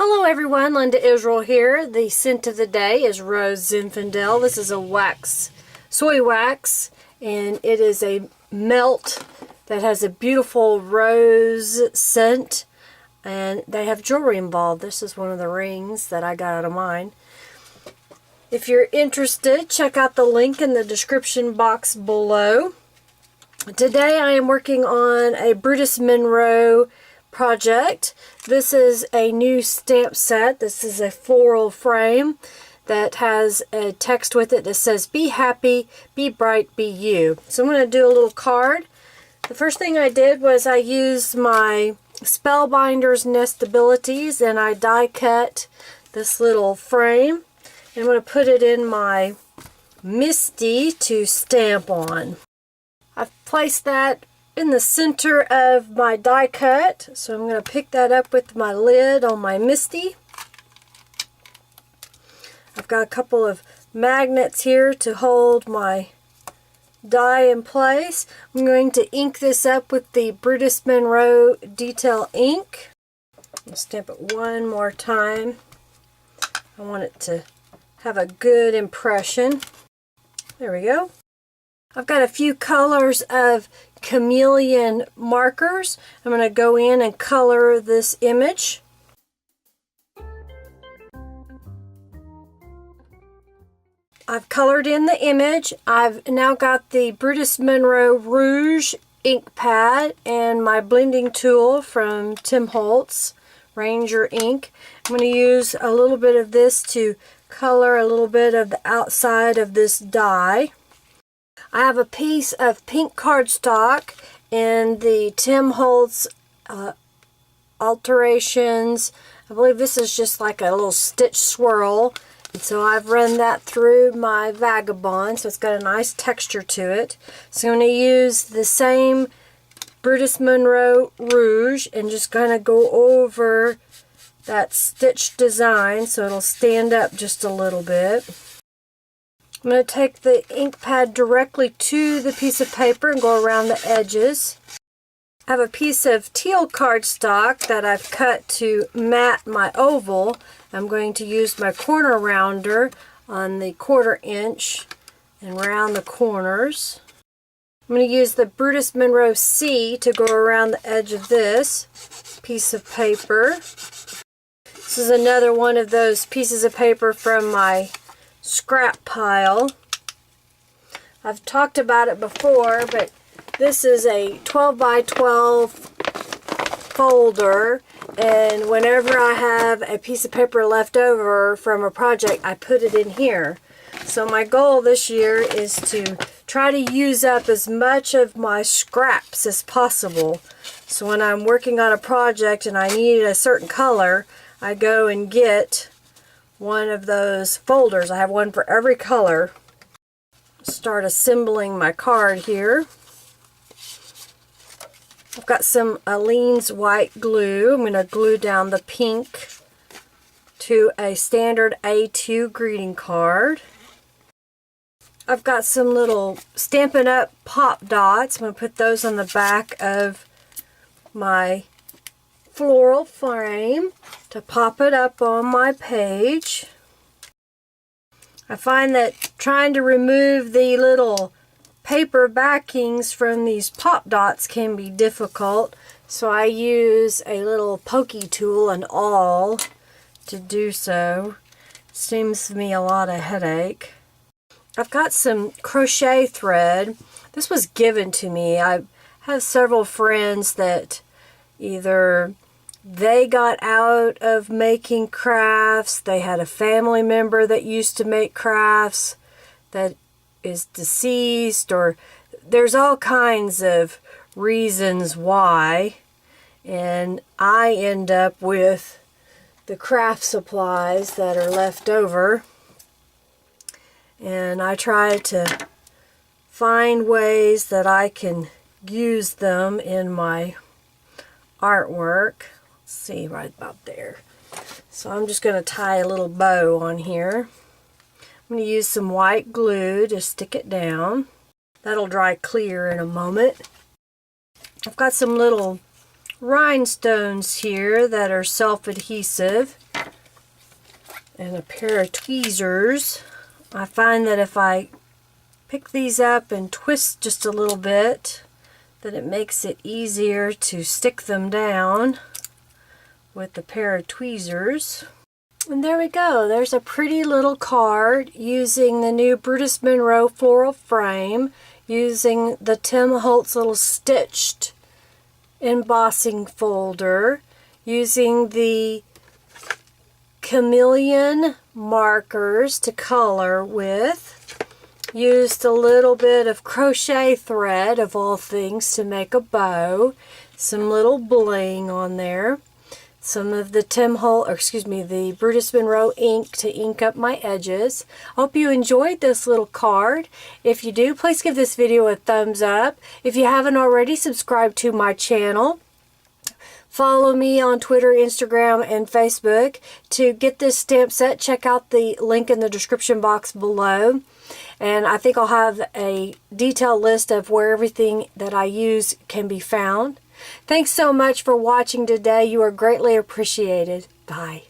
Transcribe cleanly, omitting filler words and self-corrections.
Hello everyone, Linda Israel here. The scent of the day is Rose Zinfandel. This is a wax, soy wax, and it is a melt that has a beautiful rose scent, and they have jewelry involved. This is one of the rings that I got out of mine. If you're interested, check out the link in the description box below. Today I am working on a Brutus Monroe project. This is a new stamp set. This is a floral frame that has a text with it that says, "Be happy, be bright, be you." So I'm going to do a little card. The first thing I did was I used my Spellbinder's Nestabilities and I die cut this little frame. And I'm going to put it in my Misty to stamp on. I've placed that in the center of my die cut, so I'm going to pick that up with my lid on my Misty. I've got a couple of magnets here to hold my die in place. I'm going to ink this up with the Brutus Monroe Detail Ink. I'll stamp it one more time. I want it to have a good impression. There we go. I've got a few colors of Chameleon markers. I'm going to go in and color this image. I've colored in the image. I've now got the Brutus Monroe Rouge ink pad and my blending tool from Tim Holtz Ranger ink. I'm going to use a little bit of this to color a little bit of the outside of this die. I have a piece of pink cardstock in the Tim Holtz Alterations. I believe this is just like a little stitch swirl. And so I've run that through my Vagabond, so it's got a nice texture to it. So I'm going to use the same Brutus Monroe Rouge and just kind of go over that stitch design so it'll stand up just a little bit. I'm going to take the ink pad directly to the piece of paper and go around the edges. I have a piece of teal cardstock that I've cut to mat my oval. I'm going to use my corner rounder on the 1/4 inch and round the corners. I'm going to use the Brutus Monroe C to go around the edge of this piece of paper. This is another one of those pieces of paper from my scrap pile. I've talked about it before, but this is a 12 by 12 folder, and whenever I have a piece of paper left over from a project, I put it in here. So my goal this year is to try to use up as much of my scraps as possible. So when I'm working on a project and I need a certain color, I go and get one of those folders. I have one for every color. Start assembling my card here. I've got some Aleene's white glue. I'm going to glue down the pink to a standard A2 greeting card. I've got some little Stampin' Up! Pop dots. I'm going to put those on the back of my floral frame to pop it up on my page. I find that trying to remove the little paper backings from these pop dots can be difficult, so I use a little pokey tool and awl to do so. It saves me a lot of headache. I've got some crochet thread. This was given to me. I have several friends that either they got out of making crafts, they had a family member that used to make crafts that is deceased, or there's all kinds of reasons why, and I end up with the craft supplies that are left over, and I try to find ways that I can use them in my artwork. Let's see, right about there. So I'm just going to tie a little bow on here. I'm going to use some white glue to stick it down. That'll dry clear in a moment. I've got some little rhinestones here that are self-adhesive, and a pair of tweezers. I find that if I pick these up and twist just a little bit, that it makes it easier to stick them down with a pair of tweezers. And there we go. There's a pretty little card using the new Brutus Monroe floral frame, using the Tim Holtz little stitched embossing folder, using the Chameleon markers to color with, used a little bit of crochet thread of all things to make a bow, some little bling on there, some of the the Brutus Monroe ink to ink up my edges. Hope you enjoyed this little card. If you do, please give this video a thumbs up. If you haven't already, subscribe to my channel. Follow me on Twitter, Instagram, and Facebook. To get this stamp set, check out the link in the description box below. And I think I'll have a detailed list of where everything that I use can be found. Thanks so much for watching today. You are greatly appreciated. Bye.